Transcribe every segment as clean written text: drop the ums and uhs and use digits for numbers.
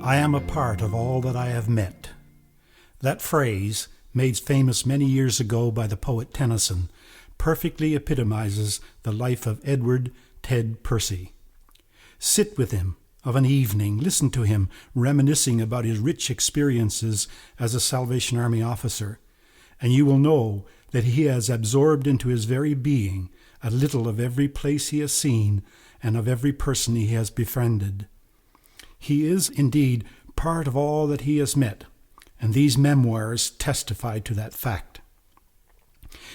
I am a part of all that I have met. That phrase, made famous many years ago by the poet Tennyson, perfectly epitomizes the life of Edward Ted Percy. Sit with him of an evening, listen to him reminiscing about his rich experiences as a Salvation Army officer, and you will know that he has absorbed into his very being a little of every place he has seen and of every person he has befriended. He is, indeed, part of all that he has met, and these memoirs testify to that fact.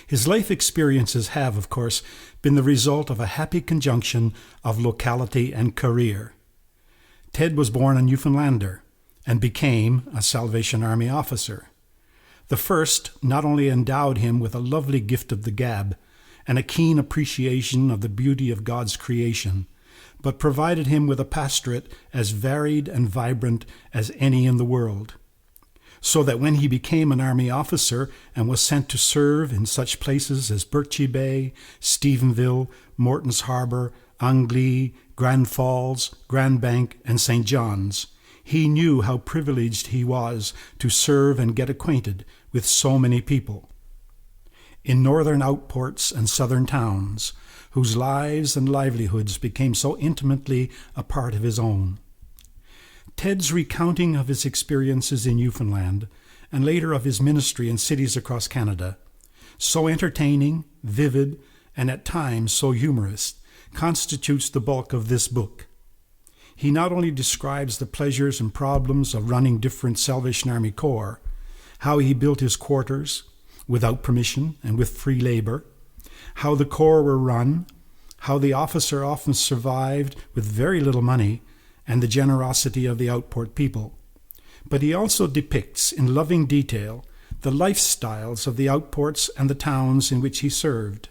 His life experiences have, of course, been the result of a happy conjunction of locality and career. Ted was born a Newfoundlander and became a Salvation Army officer. The first not only endowed him with a lovely gift of the gab and a keen appreciation of the beauty of God's creation, but provided him with a pastorate as varied and vibrant as any in the world. So that when he became an Army officer and was sent to serve in such places as Birchie Bay, Stephenville, Morton's Harbour, Anglee, Grand Falls, Grand Bank, and St. John's, he knew how privileged he was to serve and get acquainted with so many people. In northern outports and southern towns, whose lives and livelihoods became so intimately a part of his own. Ted's recounting of his experiences in Newfoundland, and later of his ministry in cities across Canada, so entertaining, vivid, and at times so humorous, constitutes the bulk of this book. He not only describes the pleasures and problems of running different Salvation Army Corps, how he built his quarters, without permission and with free labor, how the Corps were run, how the officer often survived with very little money, and the generosity of the outport people. But he also depicts in loving detail the lifestyles of the outports and the towns in which he served.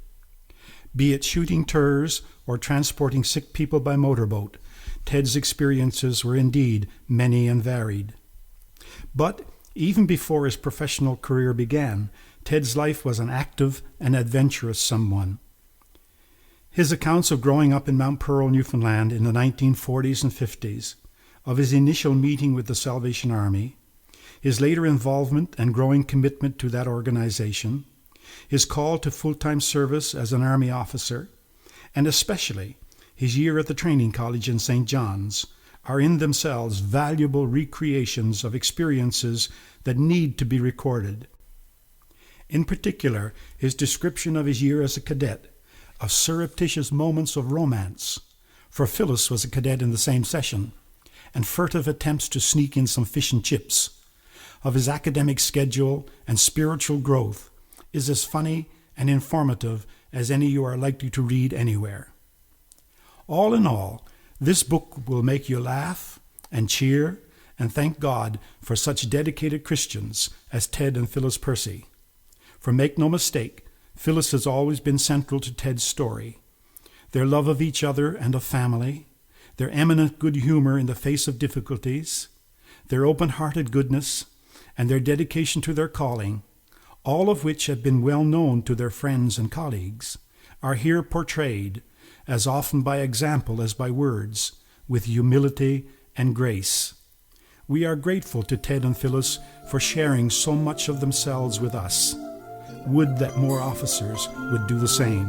Be it shooting tours or transporting sick people by motorboat, Ted's experiences were indeed many and varied. But even before his professional career began, Ted's life was an active and adventurous one. His accounts of growing up in Mount Pearl, Newfoundland in the 1940s and 50s, of his initial meeting with the Salvation Army, his later involvement and growing commitment to that organization, his call to full-time service as an Army officer, and especially his year at the training college in St. John's, are in themselves valuable recreations of experiences that need to be recorded. In particular, his description of his year as a cadet, of surreptitious moments of romance, for Phyllis was a cadet in the same session, and furtive attempts to sneak in some fish and chips, of his academic schedule and spiritual growth, is as funny and informative as any you are likely to read anywhere. All in all, this book will make you laugh and cheer and thank God for such dedicated Christians as Ted and Phyllis Percy. For make no mistake, Phyllis has always been central to Ted's story. Their love of each other and of family, their eminent good humor in the face of difficulties, their open-hearted goodness, and their dedication to their calling, all of which have been well known to their friends and colleagues, are here portrayed, as often by example as by words, with humility and grace. We are grateful to Ted and Phyllis for sharing so much of themselves with us. Would that more officers would do the same.